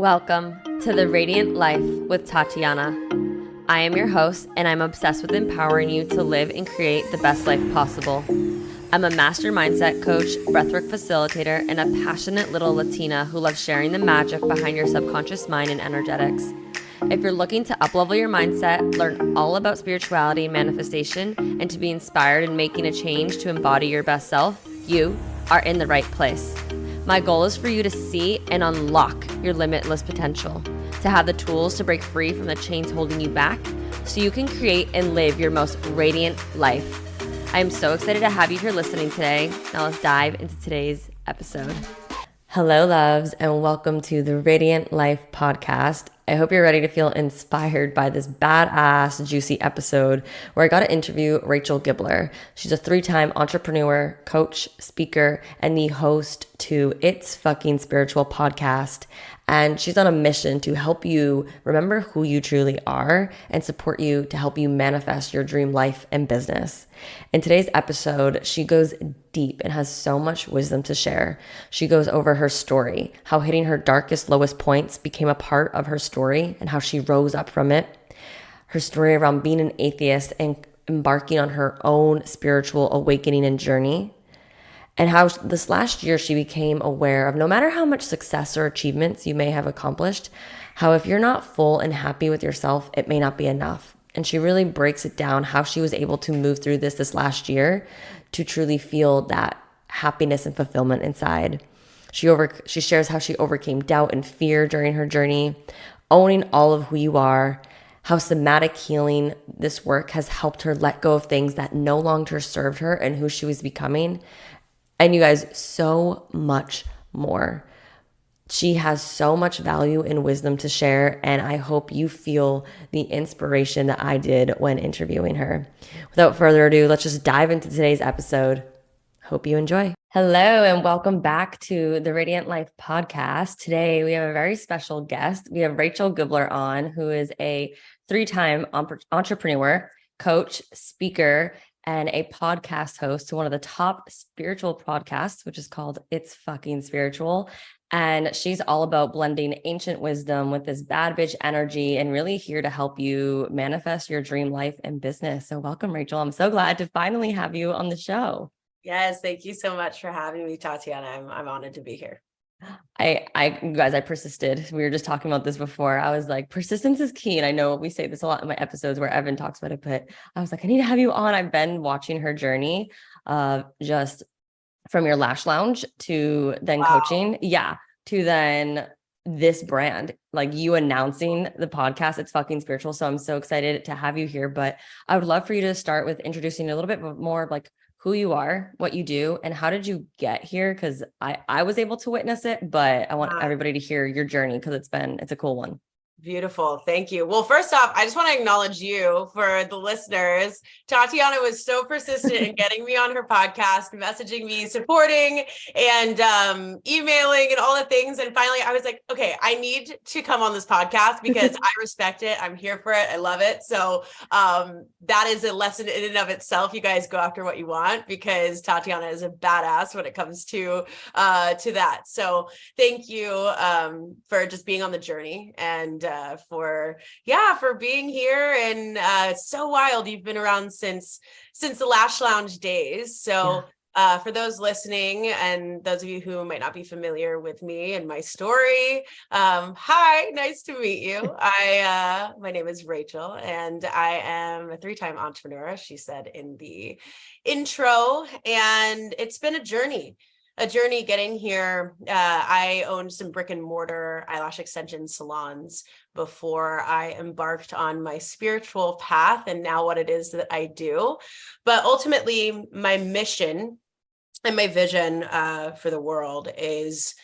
Welcome to the Radiant Life with Tatiana. I am your host, and I'm obsessed with empowering you to live and create the best life possible. I'm a master mindset coach, breathwork facilitator, and a passionate little Latina who loves sharing the magic behind your subconscious mind and energetics. If you're looking to uplevel your mindset, learn all about spirituality and manifestation, and to be inspired in making a change to embody your best self, you are in the right place. My goal is for you to see and unlock your limitless potential, to have the tools to break free from the chains holding you back so you can create and live your most radiant life. I am so excited to have you here listening today. Now let's dive into today's episode. Hello, loves, and welcome to the Radiant Life podcast. I hope you're ready to feel inspired by this badass, juicy episode where I got to interview Rachel Gibler. She's a 3-time entrepreneur, coach, speaker, and the host to It's Fucking Spiritual podcast. And she's on a mission to help you remember who you truly are and support you to help you manifest your dream life and business. In today's episode, she goes deep and has so much wisdom to share. She goes over her story, how hitting her darkest, lowest points became a part of her story and how she rose up from it. Her story around being an atheist and embarking on her own spiritual awakening and journey. And how this last year she became aware of no matter how much success or achievements you may have accomplished, how if you're not full and happy with yourself, it may not be enough. And she really breaks it down how she was able to move through this last year to truly feel that happiness and fulfillment inside. She shares how she overcame doubt and fear during her journey, owning all of who you are, how somatic healing, this work has helped her let go of things that no longer served her and who she was becoming. And you guys, so much more. She has so much value and wisdom to share, and I hope you feel the inspiration that I did when interviewing her. Without further ado, let's just dive into today's episode. Hope you enjoy. Hello, and welcome back to the Radiant Life podcast. Today, we have a very special guest. We have Rachel Gibler on, who is a 3-time entrepreneur, coach, speaker, and a podcast host to one of the top spiritual podcasts, which is called It's Fucking Spiritual. And she's all about blending ancient wisdom with this bad bitch energy and really here to help you manifest your dream life and business. So welcome, Rachel. I'm so glad to finally have you on the show. Yes, thank you so much for having me, Tatiana. I'm honored to be here. You guys, I persisted. We were just talking about this before. I was like, persistence is key. And I know we say this a lot in my episodes where Evan talks about it, but I was like, I need to have you on. I've been watching her journey, just from your lash lounge to then coaching. Yeah. To then this brand, like you announcing the podcast, It's Fucking Spiritual. So I'm so excited to have you here, but I would love for you to start with introducing a little bit more of like who you are, what you do, and how did you get here? Because I was able to witness it, but I want everybody to hear your journey because it's a cool one. Beautiful. Thank you. Well, first off, I just want to acknowledge you for the listeners. Tatiana was so persistent in getting me on her podcast, messaging me, supporting and emailing and all the things. And finally, I was like, okay, I need to come on this podcast because I respect it. I'm here for it. I love it. So that is a lesson in and of itself. You guys go after what you want because Tatiana is a badass when it comes to that. So thank you for just being on the journey and for being here. And it's so wild. You've been around since the Lash Lounge days. So for those listening and those of you who might not be familiar with me and my story, hi, nice to meet you. My name is Rachel and I am a 3-time entrepreneur, she said in the intro, and it's been a journey getting here. I owned some brick and mortar eyelash extension salons before I embarked on my spiritual path and now what it is that I do. But ultimately, my mission and my vision for the world is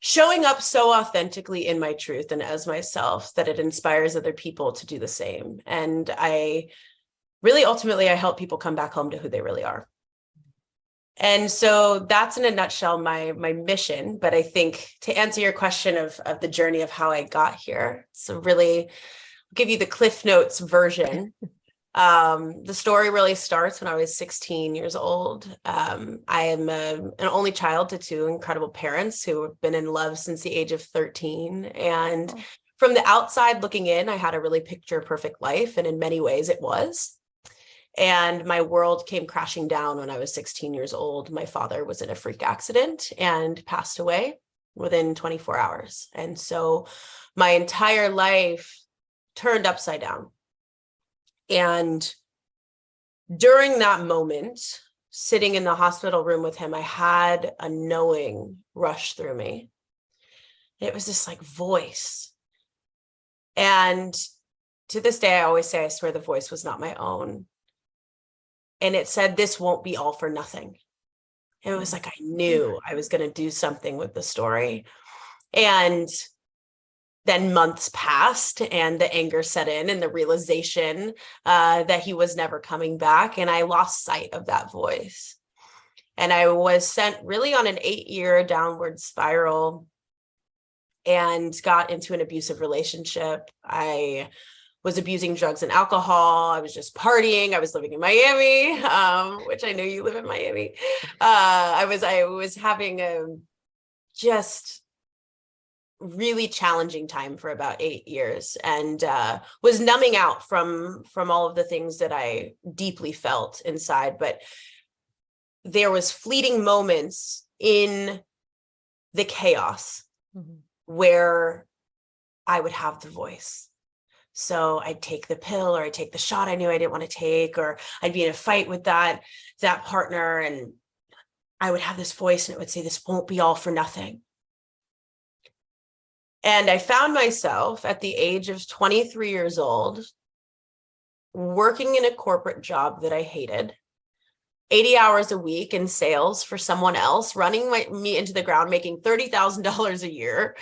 showing up so authentically in my truth and as myself that it inspires other people to do the same. And ultimately, I help people come back home to who they really are. And so that's in a nutshell my mission. But I think to answer your question of the journey of how I got here, so really give you the Cliff Notes version. The story really starts when I was 16 years old. I am an only child to two incredible parents who have been in love since the age of 13. And from the outside looking in, I had a really picture perfect life. And in many ways it was. And my world came crashing down when I was 16 years old. My father was in a freak accident and passed away within 24 hours. And so my entire life turned upside down. And during that moment, sitting in the hospital room with him, I had a knowing rush through me. It was this like voice. And to this day, I always say, I swear the voice was not my own. And it said, this won't be all for nothing. And it was like, I knew I was going to do something with the story. And then months passed and the anger set in and the realization that he was never coming back. And I lost sight of that voice. And I was sent really on an 8-year downward spiral and got into an abusive relationship. I was abusing drugs and alcohol. I was just partying. I was living in Miami, which I know you live in Miami. I was having a just really challenging time for about 8 years, and was numbing out from all of the things that I deeply felt inside. But there was fleeting moments in the chaos where I would have the voice. So I'd take the pill, or I'd take the shot I knew I didn't want to take, or I'd be in a fight with that partner, and I would have this voice and it would say, this won't be all for nothing. And I found myself at the age of 23 years old, working in a corporate job that I hated, 80 hours a week in sales for someone else, running me into the ground, making $30,000 a year,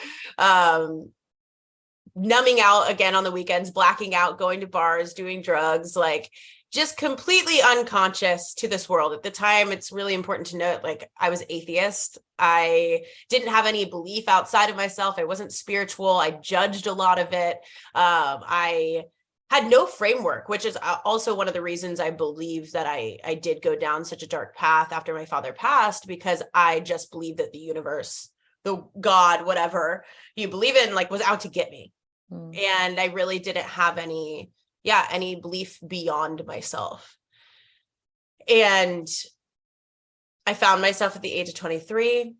numbing out again on the weekends, blacking out, going to bars, doing drugs, like just completely unconscious to this world. At the time, it's really important to note, like, I was atheist. I didn't have any belief outside of myself. I wasn't spiritual. I judged a lot of it. I had no framework, which is also one of the reasons I believe that I did go down such a dark path after my father passed, because I just believed that the universe, the God, whatever you believe in, like, was out to get me. And I really didn't have any belief beyond myself. And I found myself at the age of 23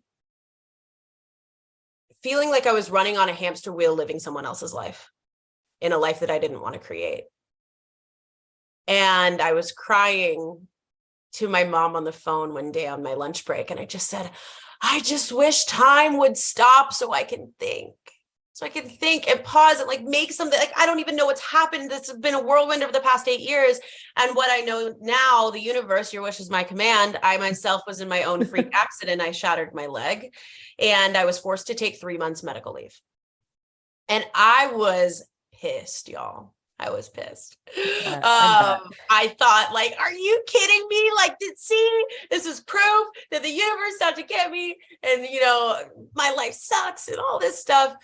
feeling like I was running on a hamster wheel, living someone else's life, in a life that I didn't want to create. And I was crying to my mom on the phone one day on my lunch break. And I just said, I just wish time would stop so I can think. So I can think and pause and like make something. Like, I don't even know what's happened. This has been a whirlwind over the past 8 years. And what I know now, the universe, your wish is my command. I myself was in my own freak accident. I shattered my leg and I was forced to take 3 months medical leave. And I was pissed, y'all. I was pissed. I thought, like, are you kidding me? Like, see, this is proof that the universe is out to get me. And, you know, my life sucks and all this stuff.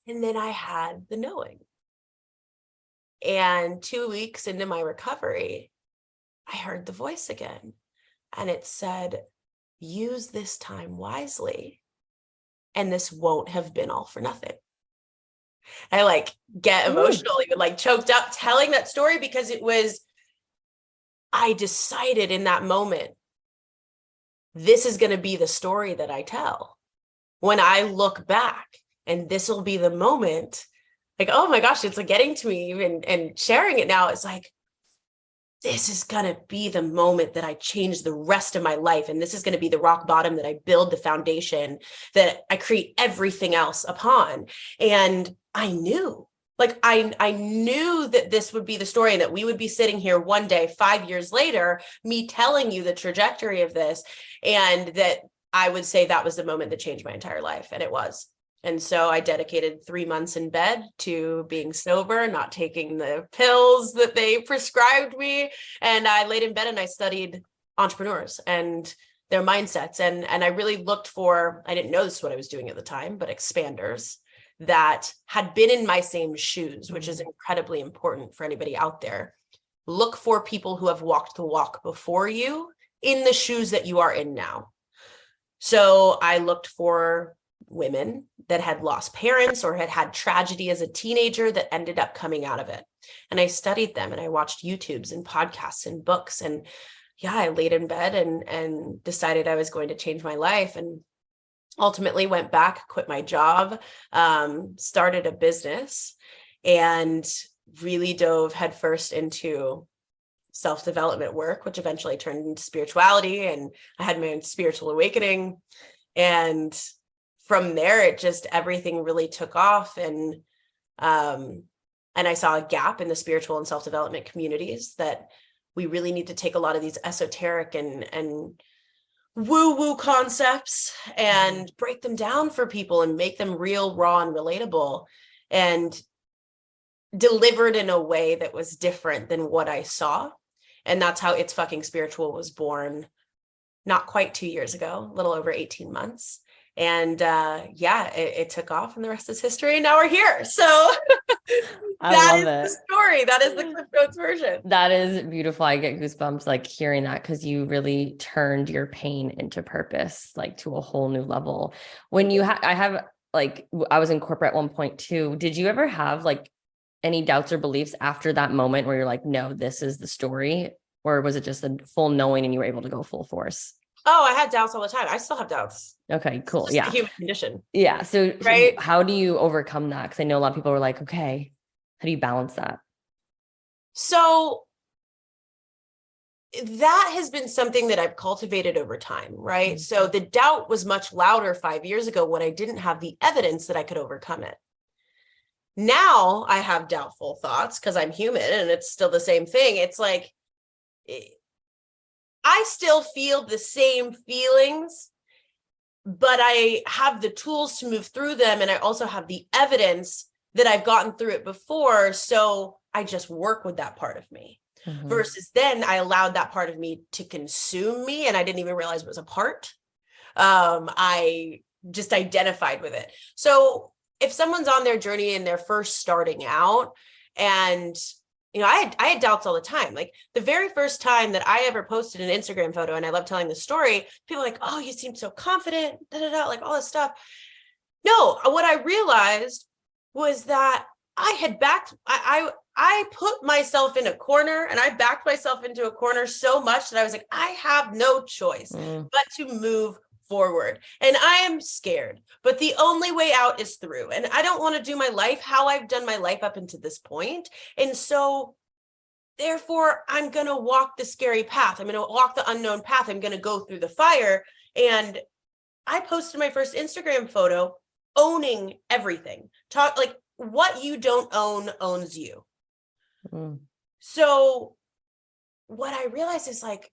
And then I had the knowing. And 2 weeks into my recovery, I heard the voice again. And it said, use this time wisely. And this won't have been all for nothing. I like get emotional, even like choked up telling that story, because I decided in that moment, this is going to be the story that I tell when I look back. And this will be the moment, like, oh my gosh, it's like getting to me even and sharing it now. It's like, this is going to be the moment that I change the rest of my life. And this is going to be the rock bottom that I build the foundation that I create everything else upon. And I knew, like, I knew that this would be the story and that we would be sitting here one day, 5 years later, me telling you the trajectory of this. And that I would say that was the moment that changed my entire life. And it was. And so I dedicated 3 months in bed to being sober, not taking the pills that they prescribed me. And I laid in bed and I studied entrepreneurs and their mindsets. And I really looked for, I didn't know this is what I was doing at the time, but expanders that had been in my same shoes, which is incredibly important for anybody out there. look for people who have walked the walk before you in the shoes that you are in now. So I looked for women that had lost parents or had had tragedy as a teenager that ended up coming out of it. And I studied them and I watched YouTubes and podcasts and books. And yeah, I laid in bed and decided I was going to change my life, and ultimately went back, quit my job, started a business, and really dove headfirst into self-development work, which eventually turned into spirituality. And I had my own spiritual awakening. And from there, it just, everything really took off. And I saw a gap in the spiritual and self-development communities, that we really need to take a lot of these esoteric and woo-woo concepts and break them down for people and make them real, raw, and relatable, and delivered in a way that was different than what I saw. And that's how It's Fucking Spiritual was born, not quite 2 years ago, a little over 18 months. And it took off, and the rest is history. And now we're here. So that is the story. That is the Cliff Notes version. That is beautiful. I get goosebumps like hearing that, because you really turned your pain into purpose, like to a whole new level. When you I was in corporate at one point too. Did you ever have like any doubts or beliefs after that moment where you're like, no, this is the story? Or was it just a full knowing and you were able to go full force? Oh, I had doubts all the time. I still have doubts. Okay, cool. It's just the human condition. Yeah. So right? How do you overcome that? Because I know a lot of people were like, okay, how do you balance that? So that has been something that I've cultivated over time, right? Mm-hmm. So the doubt was much louder 5 years ago when I didn't have the evidence that I could overcome it. Now I have doubtful thoughts because I'm human, and it's still the same thing. It's like, I still feel the same feelings, but I have the tools to move through them. And I also have the evidence that I've gotten through it before. So I just work with that part of me. Mm-hmm. Versus then I allowed that part of me to consume me, and I didn't even realize it was a part. I just identified with it. So if someone's on their journey and they're first starting out, and I had doubts all the time. Like the very first time that I ever posted an Instagram photo, and I love telling the story, people are like, oh, you seem so confident, like all this stuff. No, what I realized was that I had I put myself in a corner, and I backed myself into a corner so much that I was like, I have no choice but to move forward. And I am scared, but the only way out is through. And I don't want to do my life how I've done my life up until this point. And so therefore, I'm going to walk the scary path. I'm going to walk the unknown path. I'm going to go through the fire. And I posted my first Instagram photo owning everything. Talk like what you don't own owns you. So what I realized is like,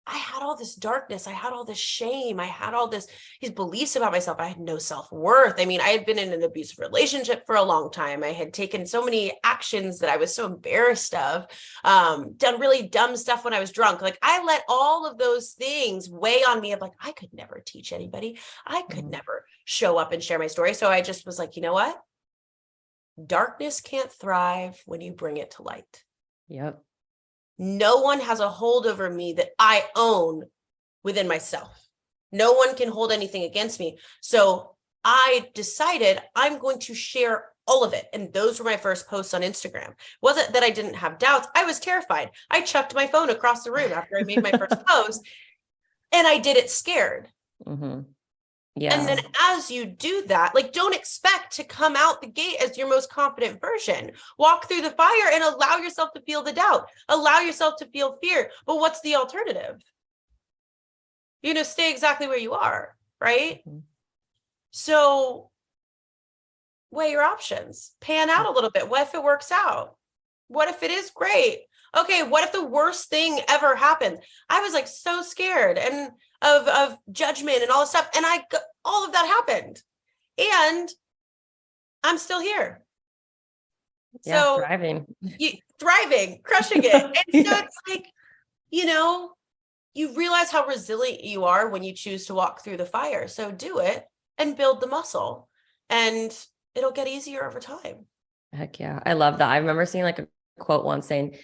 I had all this darkness. I had all this shame. I had all these beliefs about myself. I had no self-worth. I mean, I had been in an abusive relationship for a long time. I had taken so many actions that I was so embarrassed of, done really dumb stuff when I was drunk. Like I let all of those things weigh on me of like, I could never teach anybody. I could never show up and share my story. So I just was like, you know what? Darkness can't thrive when you bring it to light. Yep. No one has a hold over me that I own within myself. No one can hold anything against me. So I decided I'm going to share all of it. And those were my first posts on Instagram. It wasn't that I didn't have doubts. I was terrified. I chucked my phone across the room after I made my first post, and I did it scared. Mm-hmm. Yeah. And then as you do that, like, don't expect to come out the gate as your most confident version. Walk through the fire and allow yourself to feel the doubt. Allow yourself to feel fear. But what's the alternative? Stay exactly where you are, right? Mm-hmm. So weigh your options. Pan out a little bit. What if it works out? What if it is great? Okay, what if the worst thing ever happens? I was like so scared and of judgment and all this stuff. And all of that happened. And I'm still here. Yeah, so thriving, crushing it. And so it's like, you realize how resilient you are when you choose to walk through the fire. So do it and build the muscle, and it'll get easier over time. Heck yeah. I love that. I remember seeing like a quote once saying,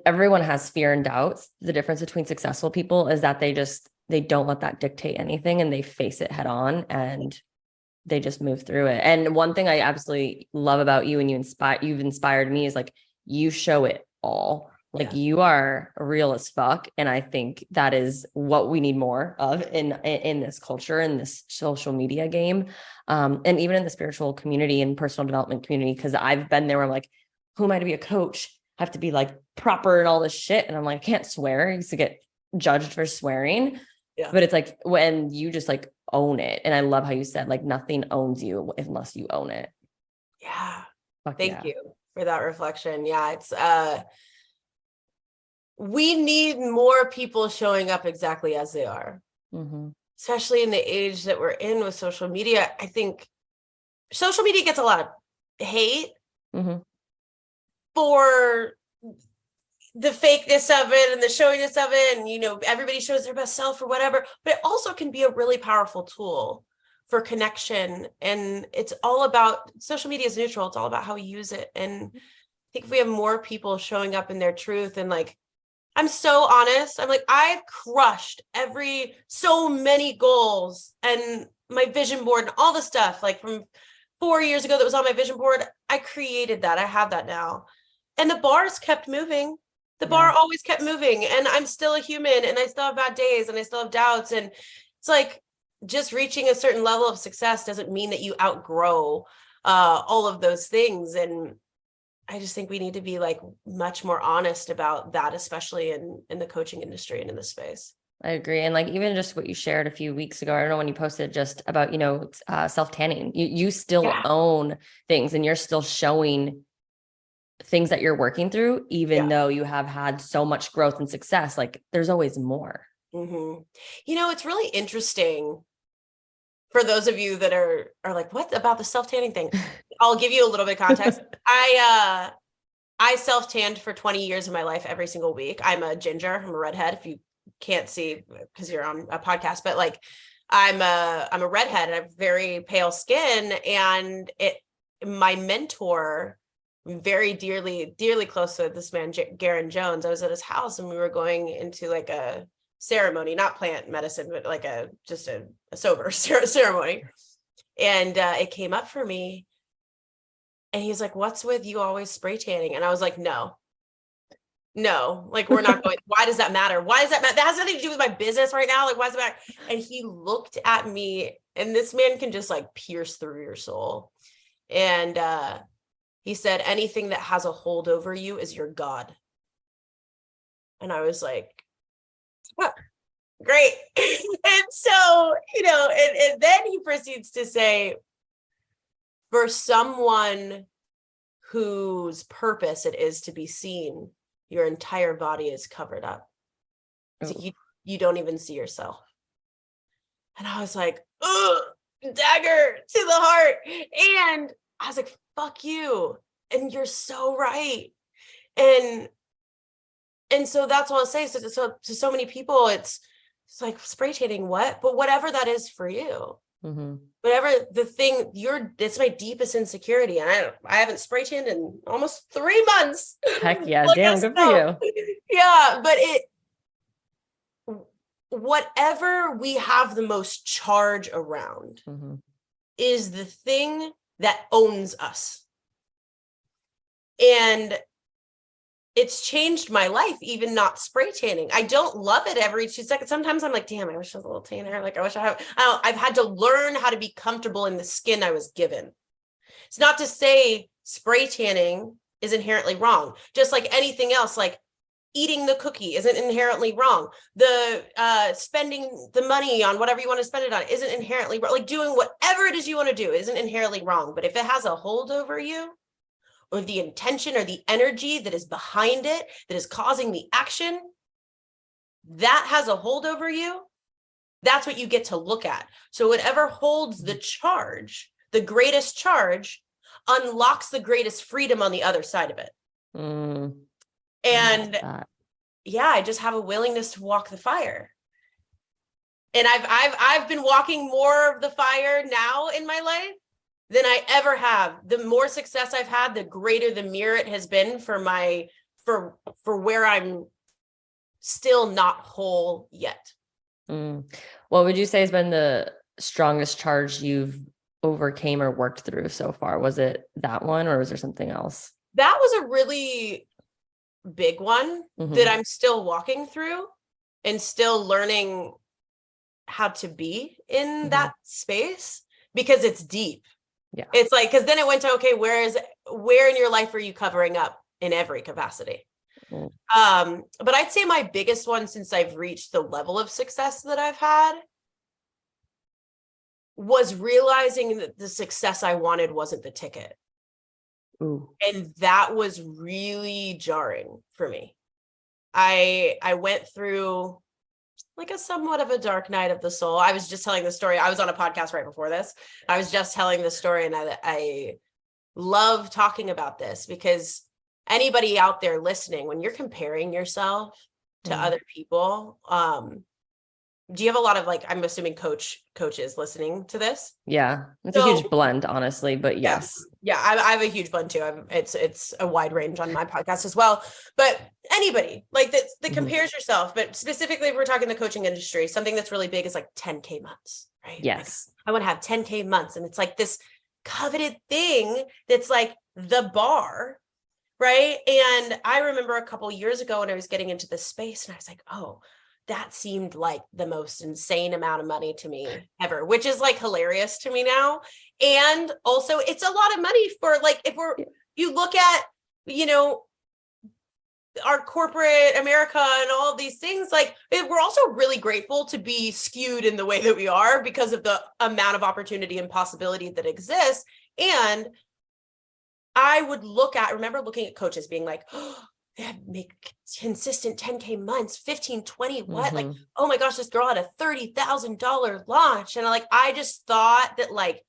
everyone has fear and doubts. The difference between successful people is that they don't let that dictate anything, and they face it head on, and they just move through it. And one thing I absolutely love about you, and you've inspired me, is like, you show it all. Like, you are real as fuck. And I think that is what we need more of in this culture, in this social media game. And even in the spiritual community and personal development community, because I've been there where I'm like, who am I to be a coach? I have to be like proper and all this shit. And I'm like, I can't swear. I used to get judged for swearing. Yeah. But it's like when you just like own it. And I love how you said, like, nothing owns you unless you own it. Yeah. Fuck Thank you for that reflection. Yeah. It's, we need more people showing up exactly as they are, especially in the age that we're in with social media. I think social media gets a lot of hate for the fakeness of it and the showiness of it. And, you know, everybody shows their best self or whatever, but it also can be a really powerful tool for connection. And it's all about, social media is neutral. It's all about how we use it. And I think if we have more people showing up in their truth, and like, I'm so honest. I'm like, I've crushed so many goals and my vision board and all the stuff, like from 4 years ago that was on my vision board. I created that. I have that now. And the bars kept moving. The bar always kept moving. And I'm still a human, and I still have bad days, and I still have doubts. And it's like, just reaching a certain level of success doesn't mean that you outgrow all of those things. And I just think we need to be like much more honest about that, especially in the coaching industry and in this space. I agree. And like, even just what you shared a few weeks ago, I don't know when you posted just about, you know, self-tanning, you still own things, and you're still showing things that you're working through, even though you have had so much growth and success. Like, there's always more. You know, it's really interesting for those of you that are like, what about the self-tanning thing? I'll give you a little bit of context. I self-tanned for 20 years of my life every single week. I'm a ginger. I'm a redhead. If you can't see because you're on a podcast, but like, I'm a redhead and I have very pale skin. And my mentor, very dearly close to this man, Garen Jones, I was at his house and we were going into like a ceremony, not plant medicine, but like just a sober ceremony. And it came up for me, and he's like, what's with you always spray tanning? And I was like, no, like, we're not going, why does that matter? Why does that matter? That has nothing to do with my business right now. Like, why does it matter? And he looked at me, and this man can just like pierce through your soul. And he said, anything that has a hold over you is your God. And I was like, oh, great. And so, you know, and then he proceeds to say, for someone whose purpose it is to be seen, your entire body is covered up. So you don't even see yourself. And I was like, ugh, dagger to the heart. And I was like, fuck you. And you're so right. And so that's what I'll say. So to so many people, it's like, spray tanning what? But whatever that is for you, whatever the thing it's my deepest insecurity. And I haven't spray tanned in almost 3 months. Heck yeah. Like, damn, good for you. Yeah. But whatever we have the most charge around is the thing that owns us. And it's changed my life, even not spray tanning. I don't love it every 2 seconds. Sometimes I'm like, damn, I wish I was a little tanner. Like, I wish I've had to learn how to be comfortable in the skin I was given. It's not to say spray tanning is inherently wrong. Just like anything else, like eating the cookie isn't inherently wrong. The spending the money on whatever you want to spend it on isn't inherently wrong. Like, doing whatever it is you want to do isn't inherently wrong. But if it has a hold over you, or the intention or the energy that is behind it, that is causing the action, that has a hold over you, that's what you get to look at. So whatever holds the charge, the greatest charge, unlocks the greatest freedom on the other side of it. And I just have a willingness to walk the fire. And I've been walking more of the fire now in my life than I ever have. The more success I've had, the greater the mirror it has been for my for where I'm still not whole yet. What would you say has been the strongest charge you've overcame or worked through so far? Was it that one, or was there something else? That was a really big one that I'm still walking through and still learning how to be in that space, because it's deep. Yeah. It's like, because then it went to, okay, where in your life are you covering up in every capacity? But I'd say my biggest one, since I've reached the level of success that I've had, was realizing that the success I wanted wasn't the ticket. And that was really jarring for me. I went through like a somewhat of a dark night of the soul. I was just telling the story. I was on a podcast right before this. I was just telling the story, and I love talking about this, because anybody out there listening, when you're comparing yourself to other people, do you have a lot of, like, I'm assuming coaches listening to this? Yeah, it's a huge blend, honestly, but yes. Yeah, I have a huge blend too. It's a wide range on my podcast as well. But anybody like that compares yourself, but specifically if we're talking the coaching industry, something that's really big is like 10K months, right? Yes. Like, I want to have 10K months, and it's like this coveted thing that's like the bar, right? And I remember a couple years ago when I was getting into this space, and I was like, oh, that seemed like the most insane amount of money to me ever, which is like hilarious to me now. And also it's a lot of money for, like, you look at, you know, our corporate America and all of these things, like, we're also really grateful to be skewed in the way that we are because of the amount of opportunity and possibility that exists. And I would remember looking at coaches being like, oh, they make consistent 10K months, 15, 20, what? Like, oh my gosh, this girl had a $30,000 launch. And I just thought that, like,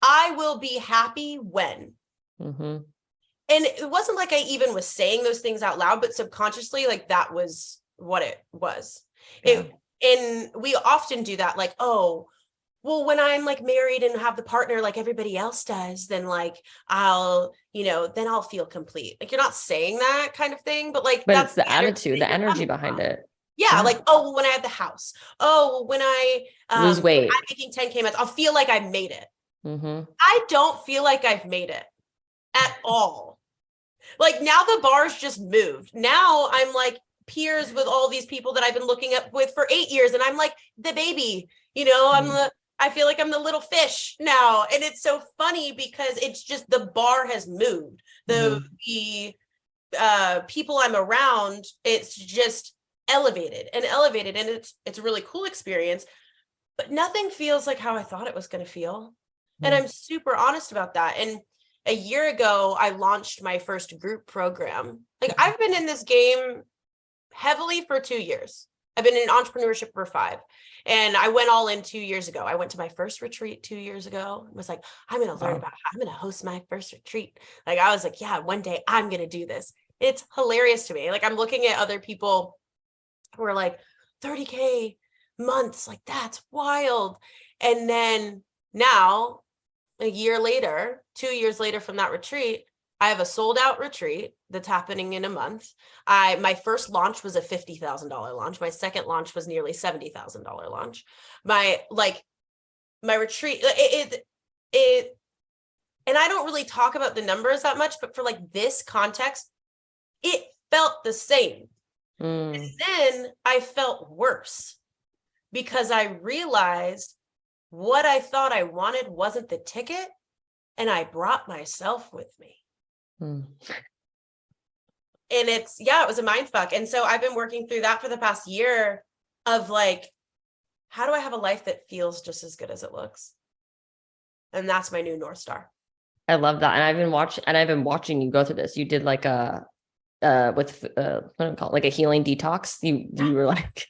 I will be happy when. And it wasn't like I even was saying those things out loud, but subconsciously, like, that was what it was. Yeah. And we often do that, like, oh, well, when I'm like married and have the partner like everybody else does, then like then I'll feel complete. Like, you're not saying that kind of thing, but like, that's the attitude, the energy behind it. Yeah. Like, oh, well, when I have the house, oh, well, when I lose weight, I'm making 10K months, I'll feel like I've made it. I don't feel like I've made it at all. Like, now the bar's just moved. Now I'm like peers with all these people that I've been looking up with for 8 years. And I'm like the baby, I feel like I'm the little fish now. And it's so funny because it's just, the bar has moved. The people I'm around, it's just elevated. And it's a really cool experience, but nothing feels like how I thought it was going to feel. And I'm super honest about that. And a year ago, I launched my first group program. Like, I've been in this game heavily for 2 years. I've been in entrepreneurship for 5. And I went all in 2 years ago. I went to my first retreat 2 years ago. I was like, I'm going to learn about how I'm going to host my first retreat. Like, I was like, yeah, one day I'm going to do this. It's hilarious to me. Like, I'm looking at other people who are like 30K months. Like, that's wild. And then now, a year later, 2 years later from that retreat, I have a sold out retreat that's happening in a month. My first launch was a $50,000 launch. My second launch was nearly $70,000 launch. My retreat, and I don't really talk about the numbers that much, but for like this context, it felt the same. And then I felt worse because I realized what I thought I wanted wasn't the ticket, and I brought myself with me. And it was a mind fuck. And so I've been working through that for the past year of like, how do I have a life that feels just as good as it looks? And that's my new North Star. I love that. And I've been watching you go through this. You did like what do you call it? Like a healing detox. You were like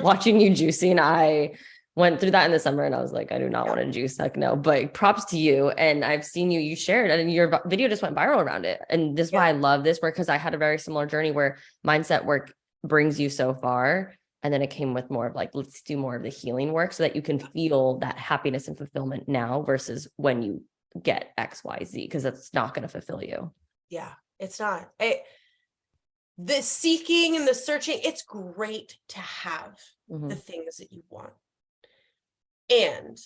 watching you juicing. And I went through that in the summer, and I was like, I do not want to juice. Like, no, but props to you. And I've seen you shared, and your video just went viral around it. And this is why I love this work, because I had a very similar journey where mindset work brings you so far. And then it came with more of like, let's do more of the healing work so that you can feel that happiness and fulfillment now versus when you get X, Y, Z, because that's not going to fulfill you. Yeah, it's not. the seeking and the searching, it's great to have the things that you want. And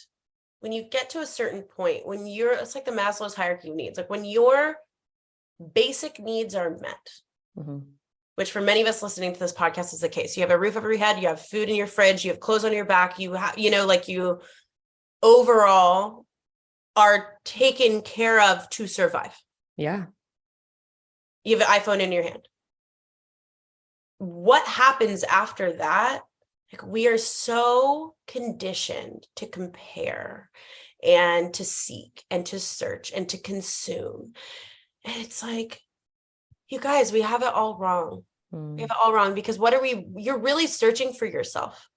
when you get to a certain point, it's like the Maslow's hierarchy of needs, like when your basic needs are met, which for many of us listening to this podcast is the case. You have a roof over your head, you have food in your fridge, you have clothes on your back, you overall are taken care of to survive. Yeah. You have an iPhone in your hand. What happens after that? Like, we are so conditioned to compare and to seek and to search and to consume. And it's like, you guys, we have it all wrong. We have it all wrong, because you're really searching for yourself,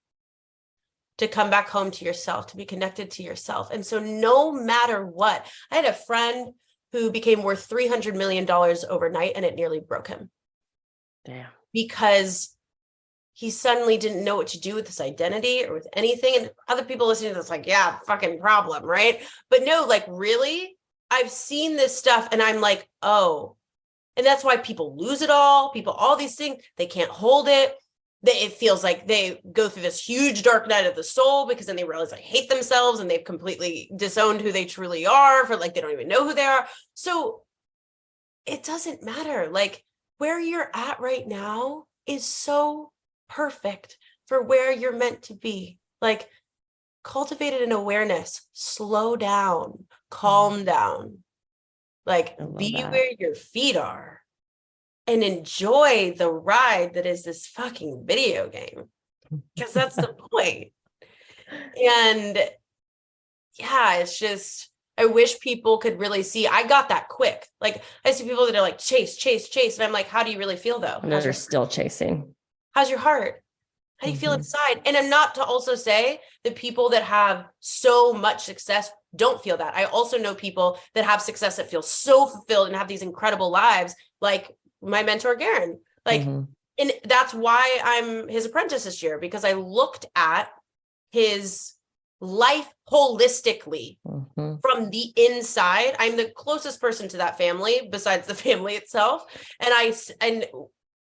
to come back home to yourself, to be connected to yourself. And so no matter what, I had a friend who became worth $300 million overnight, and it nearly broke him. Damn. Because he suddenly didn't know what to do with this identity or with anything. And other people listening to this, like, yeah, fucking problem, right? But no, like, really, I've seen this stuff and I'm like, oh, and that's why people lose it all. All these things, they can't hold it. It feels like they go through this huge dark night of the soul, because then they realize they hate themselves and they've completely disowned who they truly are, for like, they don't even know who they are. So it doesn't matter. Like, where you're at right now is so perfect for where you're meant to be. Like, cultivate an awareness, slow down, calm down, like, be where your feet are, and enjoy the ride that is this fucking video game, because that's the point. And yeah, it's just, I wish people could really see. I got that quick. Like, I see people that are like, chase. And I'm like, how do you really feel though? And they're still chasing. How's your heart? How do you feel inside? And I'm not to also say the people that have so much success don't feel that. I also know people that have success that feel so fulfilled and have these incredible lives, like my mentor, Garen. Like, and that's why I'm his apprentice this year, because I looked at his life holistically from the inside. I'm the closest person to that family besides the family itself. And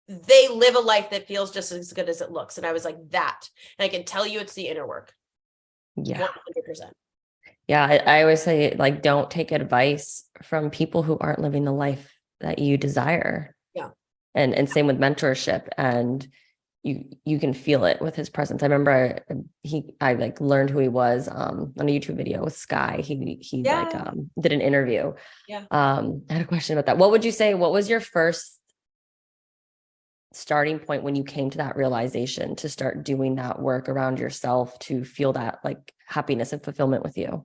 they live a life that feels just as good as it looks. And I was like, that. And I can tell you it's the inner work. Yeah. 100%. Yeah. I always say, like, don't take advice from people who aren't living the life that you desire. Yeah. And same with mentorship. And you can feel it with his presence. I remember I like learned who he was on a YouTube video with Sky. He did an interview. Yeah. I had a question about that. What would you say? What was your first starting point when you came to that realization to start doing that work around yourself to feel that like happiness and fulfillment with you?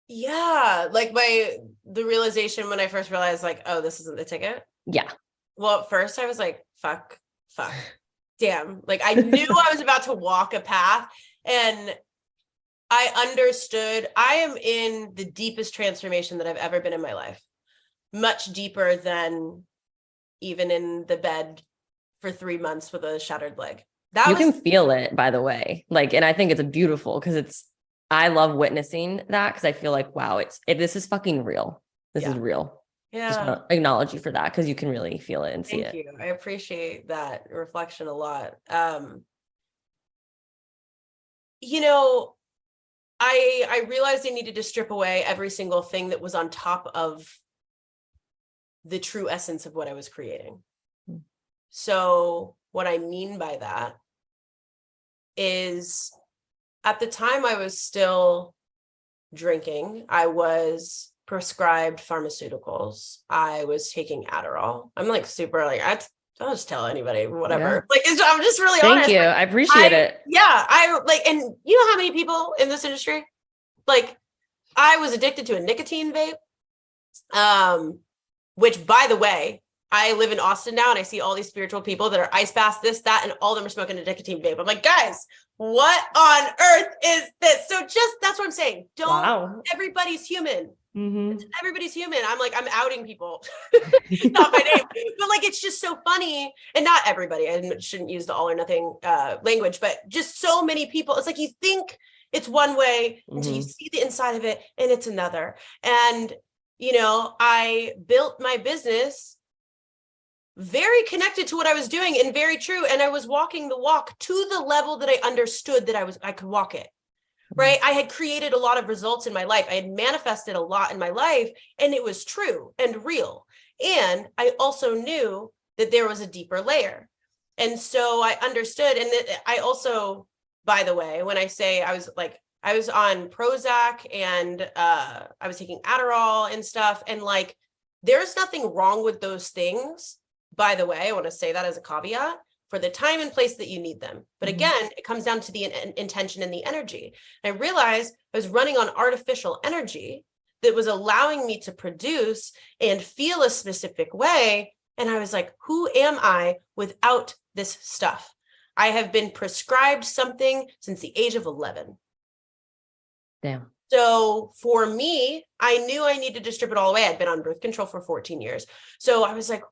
Yeah, like the realization when I first realized, like, oh, this isn't the ticket. Yeah. Well, at first I was like, fuck, damn. Like, I knew I was about to walk a path, and I understood I am in the deepest transformation that I've ever been in my life. Much deeper than even in the bed for 3 months with a shattered leg. You can feel it, by the way. Like, and I think it's beautiful, because I love witnessing that, because I feel like, wow, this is fucking real. This is real. Yeah. Just want to acknowledge you for that, because you can really feel it and see it. Thank you. I appreciate that reflection a lot. I realized I needed to strip away every single thing that was on top of the true essence of what I was creating. So what I mean by that is, at the time I was still drinking, I was prescribed pharmaceuticals. I was taking Adderall. I'm like super, like, I'll just tell anybody, whatever. Yeah. Like, I'm just really honest. Thank you. Like, I appreciate it. Yeah. I like, and you know how many people in this industry, like, I was addicted to a nicotine vape. Which, by the way, I live in Austin now, and I see all these spiritual people that are ice baths, this, that, and all of them are smoking a nicotine vape. I'm like, guys, what on earth is this? So that's what I'm saying. Everybody's human. Everybody's human. I'm like, I'm outing people, not my name, but like, it's just so funny. And not everybody, I shouldn't use the all or nothing language, but just so many people. It's like, you think it's one way until you see the inside of it, and it's another. And I built my business very connected to what I was doing and very true. And I was walking the walk to the level that I understood that I could walk it. Right. I had created a lot of results in my life. I had manifested a lot in my life, and it was true and real. And I also knew that there was a deeper layer. And so I understood. And I also, by the way, when I say I was on Prozac and I was taking Adderall and stuff, and like, there's nothing wrong with those things. By the way, I want to say that as a caveat, for the time and place that you need them. But again, it comes down to the intention and the energy. And I realized I was running on artificial energy that was allowing me to produce and feel a specific way. And I was like, who am I without this stuff? I have been prescribed something since the age of 11. Damn. So for me, I knew I needed to strip it all away. I'd been on birth control for 14 years. So I was like,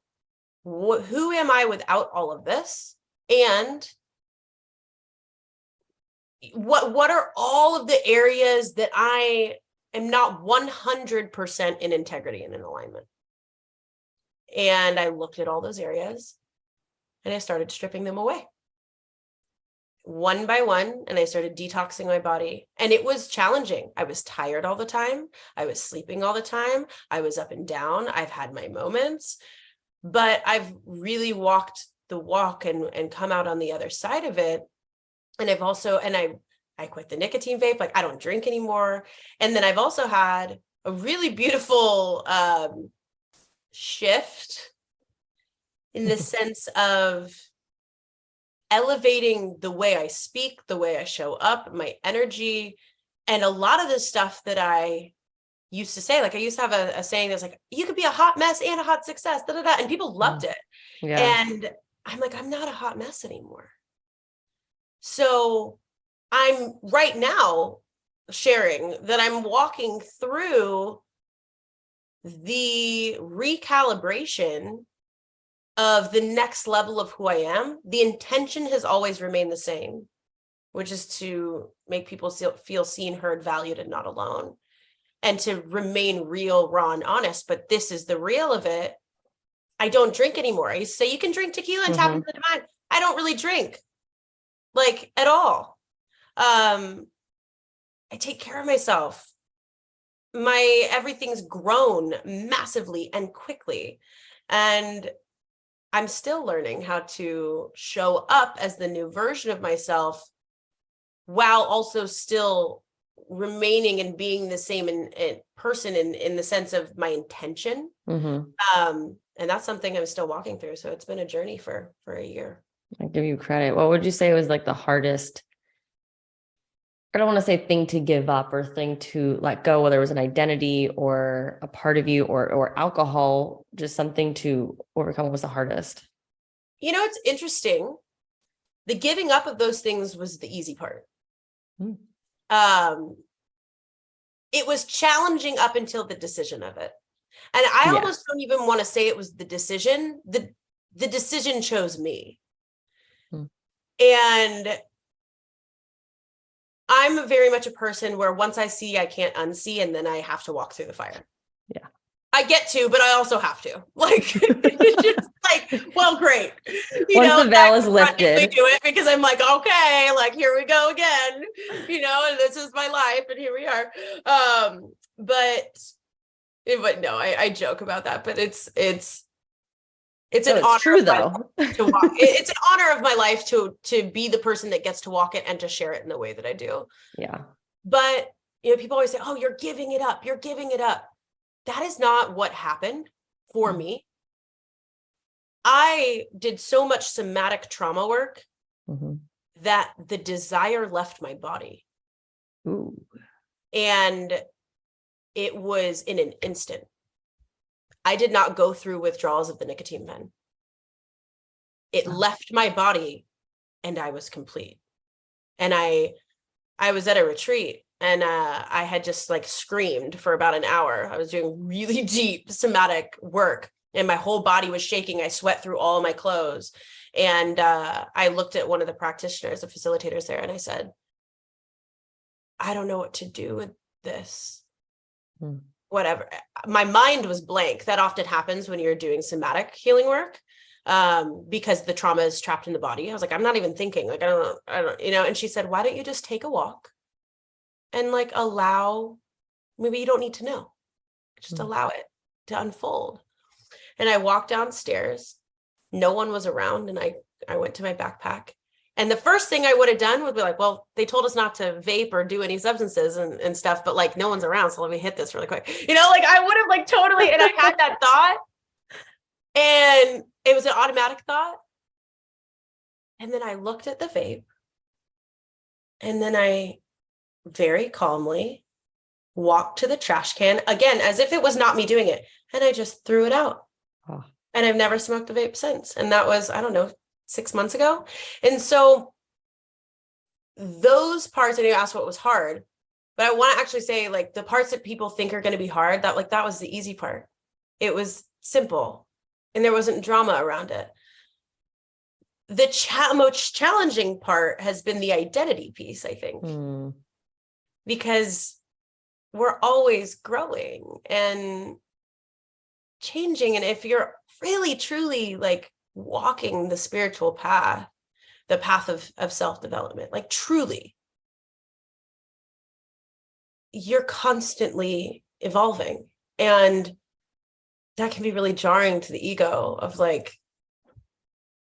who am I without all of this? And what are all of the areas that I am not 100% in integrity and in alignment? And I looked at all those areas and I started stripping them away one by one. And I started detoxing my body, and it was challenging. I was tired all the time. I was sleeping all the time. I was up and down. I've had my moments. But I've really walked the walk and come out on the other side of it. And I've also, I quit the nicotine vape. Like, I don't drink anymore. And then I've also had a really beautiful shift in the sense of elevating the way I speak, the way I show up, my energy, and a lot of the stuff that I used to say. Like, I used to have a saying that's like, you could be a hot mess and a hot success, da, da, da, and people loved it. Yeah. And I'm like, I'm not a hot mess anymore. So I'm right now sharing that I'm walking through the recalibration of the next level of who I am. The intention has always remained the same, which is to make people feel seen, heard, valued, and not alone. And to remain real, raw, and honest. But this is the real of it. I don't drink anymore. I used to say, you can drink tequila and tap into the divine. I don't really drink, like, at all. I take care of myself. My everything's grown massively and quickly. And I'm still learning how to show up as the new version of myself while also still remaining and being the same in person in the sense of my intention. And that's something I'm still walking through. So it's been a journey for a year. I give you credit. What would you say was like the hardest, I don't want to say thing to give up or thing to let go, whether it was an identity or a part of you or alcohol, just something to overcome? What was the hardest? You know, it's interesting. The giving up of those things was the easy part. It was challenging up until the decision of it. And I almost don't even want to say it was the decision. The decision chose me. And I'm very much a person where once I see, I can't unsee, and then I have to walk through the fire. Yeah. I get to, but I also have to. Like, it's just like, well, great. Once the veil is lifted. Do it because I'm like, okay, like, here we go again, and this is my life, and here we are. But no, I joke about that, but it's an honor. True though. To walk. It's an honor of my life to be the person that gets to walk it and to share it in the way that I do. Yeah. But people always say, "Oh, you're giving it up. You're giving it up." That is not what happened for me. I did so much somatic trauma work that the desire left my body. Ooh. And it was in an instant. I did not go through withdrawals of the nicotine pen. It left my body and I was complete. And I was at a retreat and I had just like screamed for about an hour. I was doing really deep somatic work and my whole body was shaking. I sweat through all my clothes. And I looked at one of the practitioners, the facilitators there, and I said, I don't know what to do with this. Whatever. My mind was blank. That often happens when you're doing somatic healing work. because the trauma is trapped in the body. I was like, I'm not even thinking, like, I don't, and she said, why don't you just take a walk and like allow, maybe you don't need to know, just allow it to unfold. And I walked downstairs, no one was around. And I went to my backpack. And the first thing I would have done would be like, well, they told us not to vape or do any substances and stuff, but like no one's around. So let me hit this really quick. Like I would have like totally, and I had that thought and it was an automatic thought. And then I looked at the vape and then I very calmly walked to the trash can again, as if it was not me doing it. And I just threw it out. Oh. And I've never smoked a vape since. And that was, I don't know, 6 months ago. And so those parts, and you asked what was hard, but I want to actually say like the parts that people think are going to be hard, that was the easy part. It was simple and there wasn't drama around it. The most challenging part has been the identity piece, I think, because we're always growing and changing. And if you're really, truly like walking the spiritual path, the path of self-development, like truly, you're constantly evolving. And that can be really jarring to the ego of like,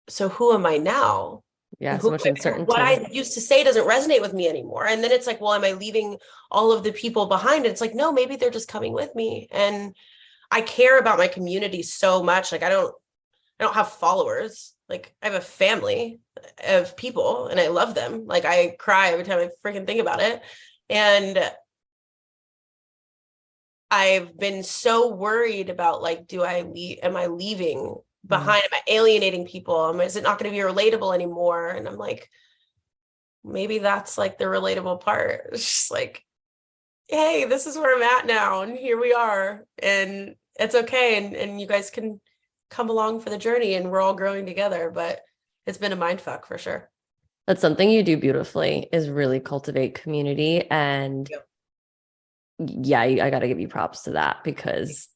so who am I now? Yeah, so much uncertainty. What I used to say doesn't resonate with me anymore. And then it's like, well, am I leaving all of the people behind? And it's like, no, maybe they're just coming with me. And I care about my community so much. Like I don't have followers. Like I have a family of people and I love them. Like I cry every time I freaking think about it. And I've been so worried about like, am I leaving behind? Am I alienating people? Is it not going to be relatable anymore? And I'm like, maybe that's like the relatable part. It's just like, hey, this is where I'm at now. And here we are. And it's okay. And you guys can come along for the journey and we're all growing together. But it's been a mindfuck for sure. That's something you do beautifully, is really cultivate community. And yeah, I got to give you props to that, because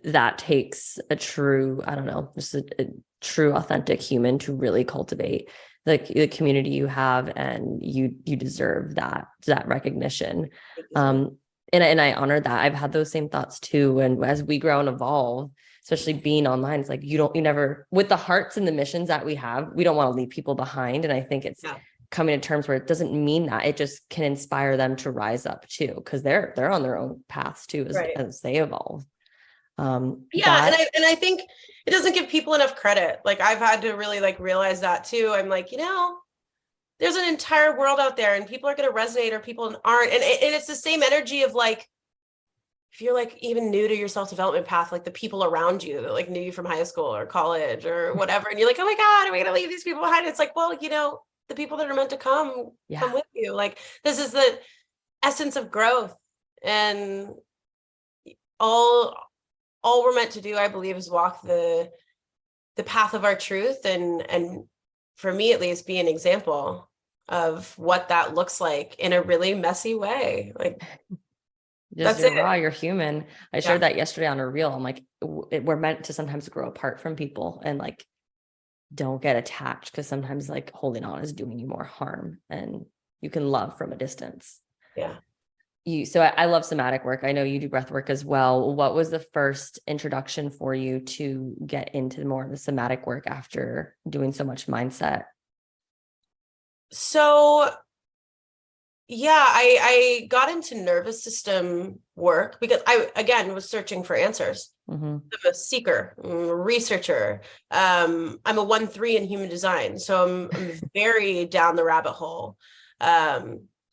that takes a true, I don't know, just a true authentic human to really cultivate the community you have, and you deserve that recognition. And I honor that. I've had those same thoughts too. And as we grow and evolve, especially being online, it's like you never, with the hearts and the missions that we have, we don't want to leave people behind. And I think it's coming to terms where it doesn't mean that, it just can inspire them to rise up too, because they're on their own paths too as they evolve. And I think it doesn't give people enough credit. Like I've had to really like realize that too. I'm like, there's an entire world out there and people are going to resonate or people aren't. And it's the same energy of like, if you're like even new to your self-development path, like the people around you that like knew you from high school or college or whatever, and you're like, oh my God, are we going to leave these people behind? It's like, well, the people that are meant to come with you. Like this is the essence of growth, and all we're meant to do, I believe, is walk the path of our truth, and for me at least, be an example of what that looks like in a really messy way. Like just you're raw, you're human. I shared that yesterday on a reel. I'm like, we're meant to sometimes grow apart from people, and like don't get attached, because sometimes like holding on is doing you more harm, and you can love from a distance. So I love somatic work. I know you do breath work as well. What was the first introduction for you to get into more of the somatic work after doing so much mindset? So I got into nervous system work because I, again, was searching for answers. I'm a seeker, I'm a researcher. I'm a 1-3 in human design. So I'm very down the rabbit hole.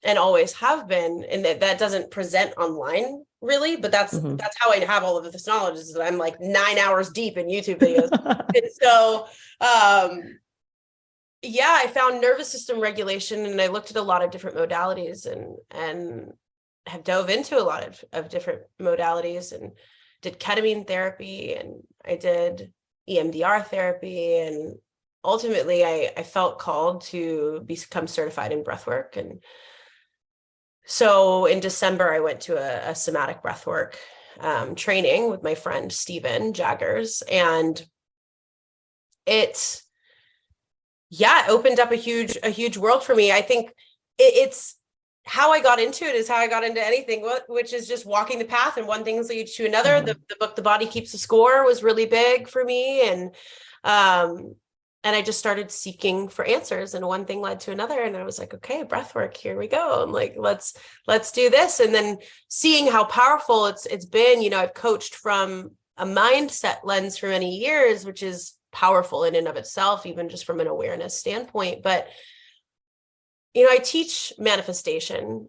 And always have been, and that doesn't present online really, but that's how I have all of this knowledge, is that I'm like 9 hours deep in YouTube videos. And so I found nervous system regulation, and I looked at a lot of different modalities and have dove into a lot of different modalities, and did ketamine therapy, and I did EMDR therapy, and ultimately I felt called to become certified in breathwork. And so in December, I went to a somatic breathwork training with my friend, Steven Jaggers. And it opened up a huge world for me. I think it's how I got into it is how I got into anything, which is just walking the path, and one thing leads to another. The book, The Body Keeps the Score, was really big for me. And I just started seeking for answers, and one thing led to another. And I was like, okay, breathwork, here we go. I'm like, let's do this. And then seeing how powerful it's been, you know, I've coached from a mindset lens for many years, which is powerful in and of itself, even just from an awareness standpoint. But you know, I teach manifestation,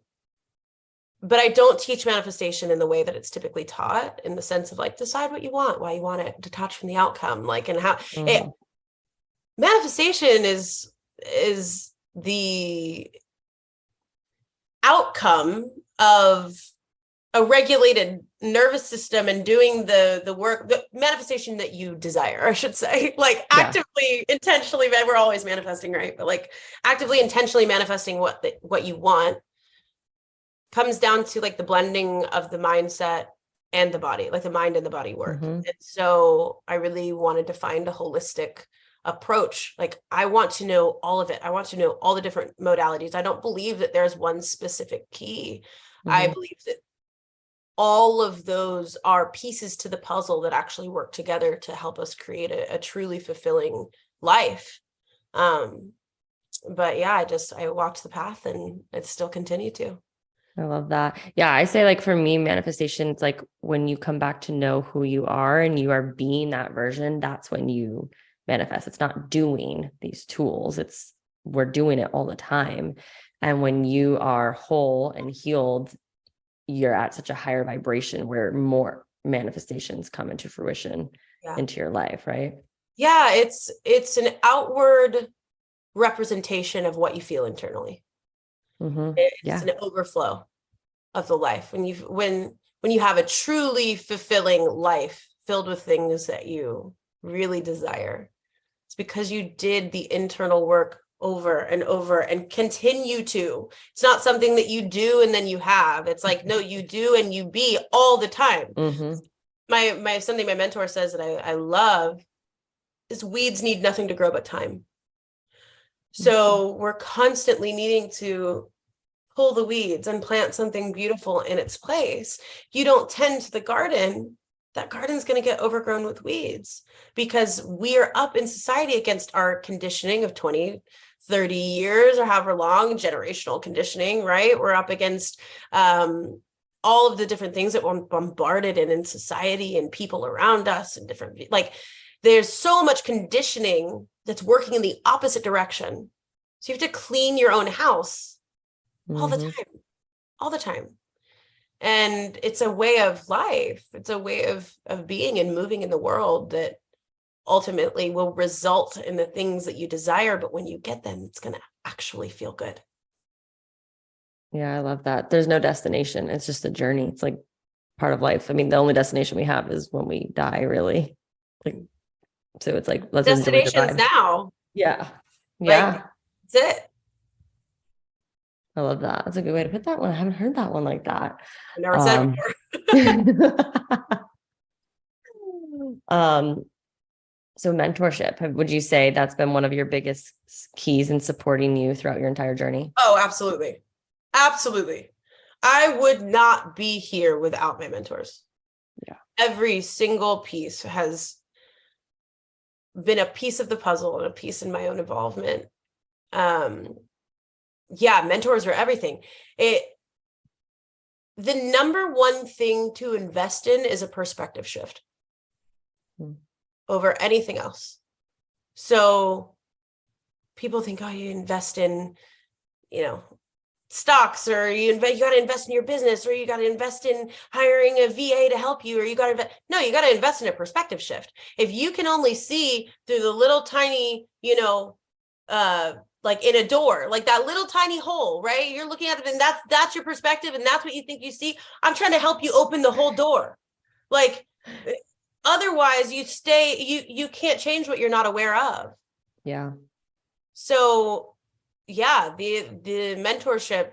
but I don't teach manifestation in the way that it's typically taught, in the sense of like, decide what you want, why you want it, detach from the outcome, like, and how manifestation is the outcome of a regulated nervous system and doing the work, the manifestation that you desire, I should say, like actively, intentionally, we're always manifesting, right? But like actively, intentionally manifesting what you want comes down to like the blending of the mindset and the body, like the mind and the body work. And so I really wanted to find a holistic approach. Like, I want to know all of it. I want to know all the different modalities. I don't believe that there's one specific key. I believe that all of those are pieces to the puzzle that actually work together to help us create a truly fulfilling life. But yeah, I walked the path, and it still continue to. I love that. Yeah, I say, like, for me, manifestation, it's like when you come back to know who you are and you are being that version, that's when you manifest. It's not doing these tools. We're doing it all the time. And when you are whole and healed, you're at such a higher vibration where more manifestations come into fruition into your life, right? Yeah, it's an outward representation of what you feel internally. It's an overflow of the life. When you have a truly fulfilling life filled with things that you really desire, it's because you did the internal work over and over and continue to. It's not something that you do and then you have. It's like, no, you do and you be all the time. Something my mentor says that I love is, weeds need nothing to grow but time. So we're constantly needing to pull the weeds and plant something beautiful in its place. If you don't tend to the garden, that garden's going to get overgrown with weeds, because we are up in society against our conditioning of 20, 30 years or however long, generational conditioning, right? We're up against all of the different things that we're bombarded in society and people around us, and different, like, there's so much conditioning that's working in the opposite direction. So you have to clean your own house all the time. And it's a way of life. It's a way of being and moving in the world that ultimately will result in the things that you desire. But when you get them, it's going to actually feel good. Yeah, I love that. There's no destination. It's just a journey. It's like part of life. I mean, the only destination we have is when we die, really. Like, so it's like, let's enjoy the destinations now. Yeah. Like, that's it. I love that. That's a good way to put that one. I haven't heard that one like that. I never said it before. So mentorship, would you say that's been one of your biggest keys in supporting you throughout your entire journey? Oh, absolutely. Absolutely. I would not be here without my mentors. Yeah. Every single piece has been a piece of the puzzle and a piece in my own involvement. Mentors are everything. The number one thing to invest in is a perspective shift over anything else. So people think, oh, you invest in, stocks, or you got to invest in your business, or you got to invest in hiring a VA to help you, or you got to invest. No, you got to invest in a perspective shift. If you can only see through the little tiny, like in a door, like that little tiny hole, right? You're looking at it, and that's your perspective, and that's what you think you see. I'm trying to help you open the whole door. Like, otherwise you can't change what you're not aware of. Yeah. So the mentorship,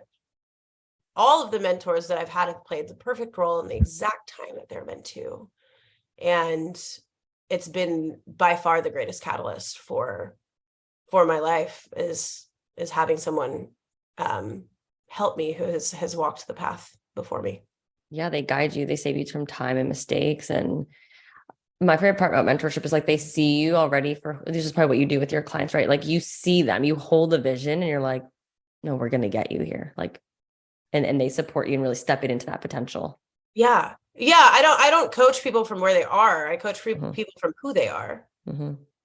all of the mentors that I've had have played the perfect role in the exact time that they're meant to. And it's been by far the greatest catalyst for my life is having someone help me who has walked the path before me. Yeah, they guide you, they save you from time and mistakes. And my favorite part about mentorship is like they see you already for, this is probably what you do with your clients, right? Like you see them, you hold a vision and you're like, no, we're going to get you here. Like, and they support you and really step it into that potential. Yeah. Yeah. I don't coach people from where they are. I coach people from who they are,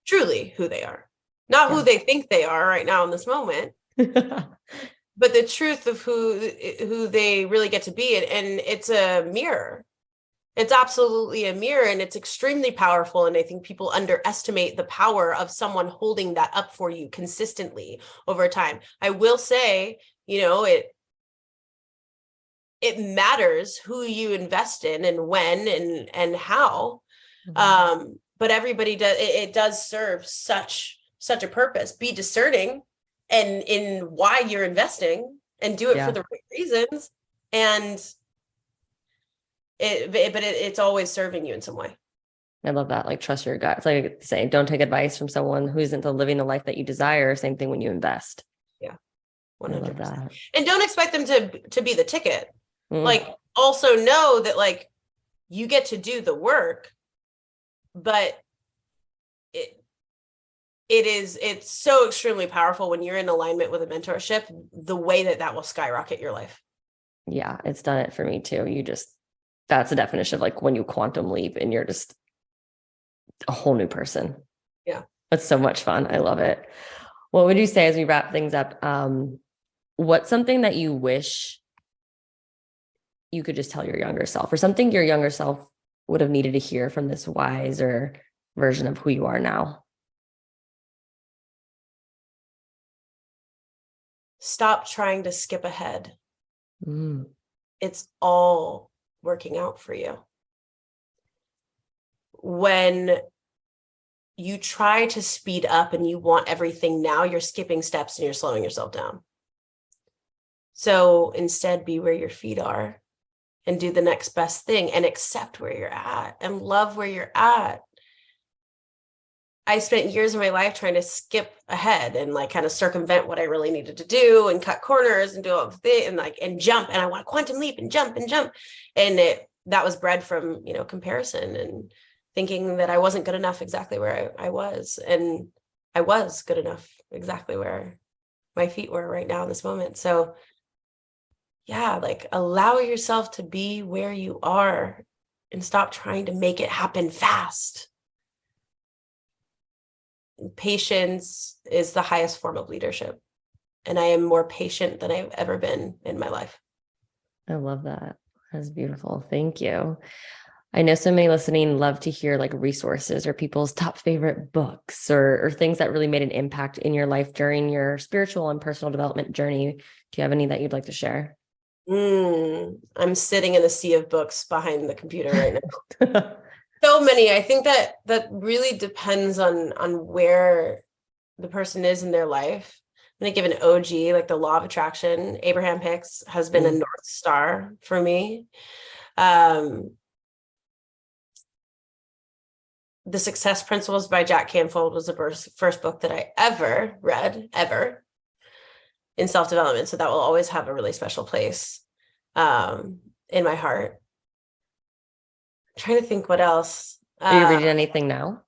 truly who they are, not who they think they are right now in this moment, but the truth of who they really get to be. And it's a mirror. It's absolutely a mirror, and it's extremely powerful. And I think people underestimate the power of someone holding that up for you consistently over time. I will say, you know, it matters who you invest in and when and how. But everybody does, it does serve such a purpose. Be discerning and in why you're investing, and do it for the right reasons. And it's always serving you in some way. I love that. Like, trust your gut. It's like saying, don't take advice from someone who isn't living the life that you desire. Same thing when you invest. Yeah. 100%. I love that. And don't expect them to be the ticket. Like, also know that like you get to do the work, but it's so extremely powerful when you're in alignment with a mentorship, the way that will skyrocket your life. Yeah, it's done it for me too. That's the definition of like when you quantum leap and you're just a whole new person. Yeah. It's so much fun. I love it. What would you say as we wrap things up? What's something that you wish you could just tell your younger self, or something your younger self would have needed to hear from this wiser version of who you are now? Stop trying to skip ahead. It's all working out for you. When you try to speed up and you want everything now, you're skipping steps and you're slowing yourself down. So instead, be where your feet are and do the next best thing, and accept where you're at and love where you're at. I spent years of my life trying to skip ahead and like kind of circumvent what I really needed to do and cut corners and do all the thing and jump. And I want to quantum leap and jump and jump. And that was bred from, you know, comparison and thinking that I wasn't good enough exactly where I was. And I was good enough exactly where my feet were right now in this moment. So yeah, like allow yourself to be where you are and stop trying to make it happen fast. Patience is the highest form of leadership. And I am more patient than I've ever been in my life. I love that. That's beautiful. Thank you. I know so many listening love to hear like resources or people's top favorite books or things that really made an impact in your life during your spiritual and personal development journey. Do you have any that you'd like to share? I'm sitting in a sea of books behind the computer right now. So many. I think that really depends on where the person is in their life. I'm going to give an OG, like the Law of Attraction. Abraham Hicks has been a North Star for me. The Success Principles by Jack Canfield was the first book that I ever read, in self-development. So that will always have a really special place in my heart. I'm trying to think what else. Are you reading anything now?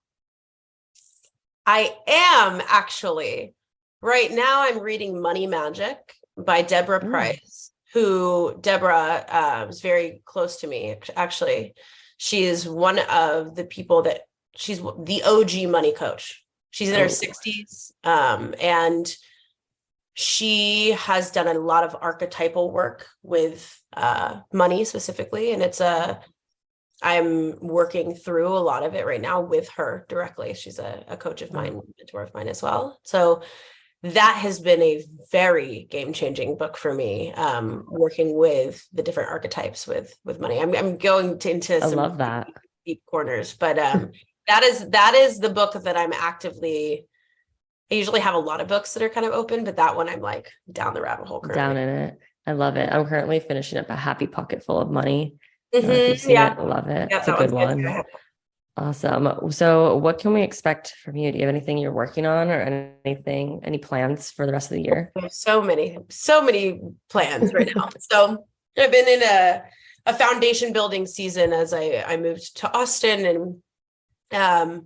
I am actually. Right now I'm reading Money Magic by Deborah Price, who Deborah is very close to me, actually. She is one of the people that she's the OG money coach. She's in her 60s. And she has done a lot of archetypal work with money specifically. And I'm working through a lot of it right now with her directly. She's a coach of mine, mentor of mine as well. So that has been a very game-changing book for me, working with the different archetypes with money. I'm going into some love that. Deep corners, but that is the book that I'm actively. I usually have a lot of books that are kind of open, but that one I'm like down the rabbit hole currently. Down in it. I love it. I'm currently finishing up A Happy Pocket Full of Money. Mm-hmm. If you've seen it, I love it. Yeah, it's a good one. Awesome. So what can we expect from you? Do you have anything you're working on or any plans for the rest of the year? There's so many plans right now. So I've been in a foundation building season as I moved to Austin, and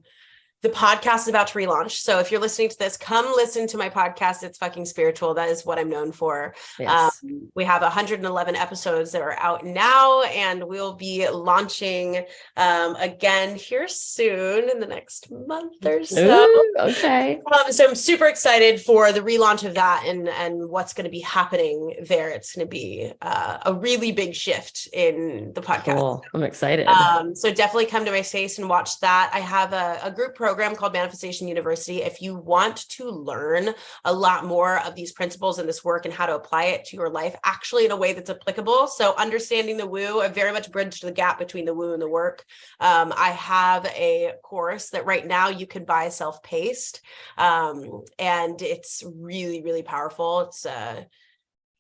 the podcast is about to relaunch. So if you're listening to this, come listen to my podcast. It's fucking spiritual. That is what I'm known for. Yes. We have 111 episodes that are out now, and we'll be launching again here soon in the next month or so. Ooh, okay. So I'm super excited for the relaunch of that and what's going to be happening there. It's going to be a really big shift in the podcast. Cool. I'm excited. So definitely come to my space and watch that. I have a group program called Manifestation University. If you want to learn a lot more of these principles and this work and how to apply it to your life, actually in a way that's applicable. So understanding the woo, I very much bridged the gap between the woo and the work. I have a course that right now you can buy self-paced. And it's really, really powerful. It's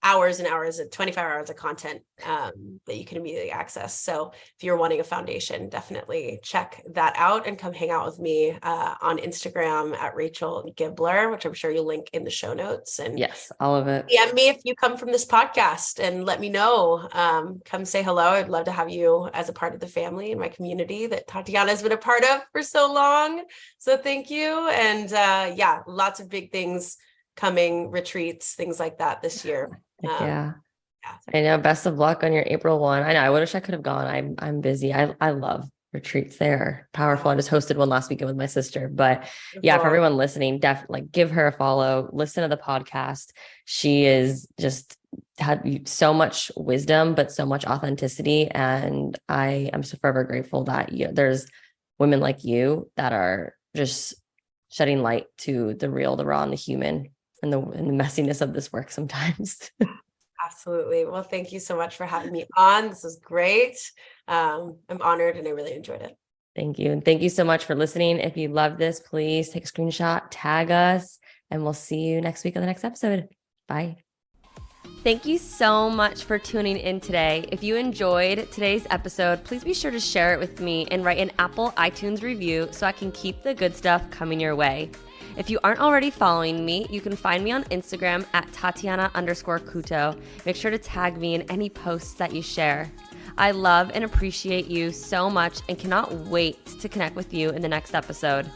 hours and hours, 25 hours of content that you can immediately access. So if you're wanting a foundation, definitely check that out and come hang out with me on Instagram at Rachel Gibler, which I'm sure you'll link in the show notes. And yes, all of it. DM me if you come from this podcast and let me know. Come say hello. I'd love to have you as a part of the family and my community that Tatiana has been a part of for so long. So thank you. And yeah, lots of big things coming, retreats, things like that this year. Yeah. I know. Best of luck on your April 1. I know. I wish I could have gone. I'm busy. I love retreats. They're powerful. I just hosted one last weekend with my sister. But yeah, for everyone listening, definitely give her a follow. Listen to the podcast. She is just had so much wisdom, but so much authenticity. And I am so forever grateful that there's women like you that are just shedding light to the real, the raw, and the human. And the messiness of this work sometimes. Absolutely. Well, thank you so much for having me on. This was great. I'm honored and I really enjoyed it. Thank you. And thank you so much for listening. If you love this, please take a screenshot, tag us, and we'll see you next week on the next episode. Bye. Thank you so much for tuning in today. If you enjoyed today's episode, please be sure to share it with me and write an Apple iTunes review so I can keep the good stuff coming your way. If you aren't already following me, you can find me on Instagram at Tatiana_Kuto. Make sure to tag me in any posts that you share. I love and appreciate you so much and cannot wait to connect with you in the next episode.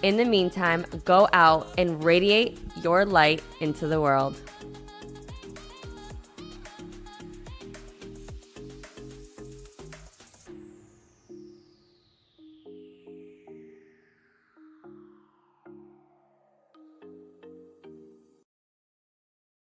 In the meantime, go out and radiate your light into the world.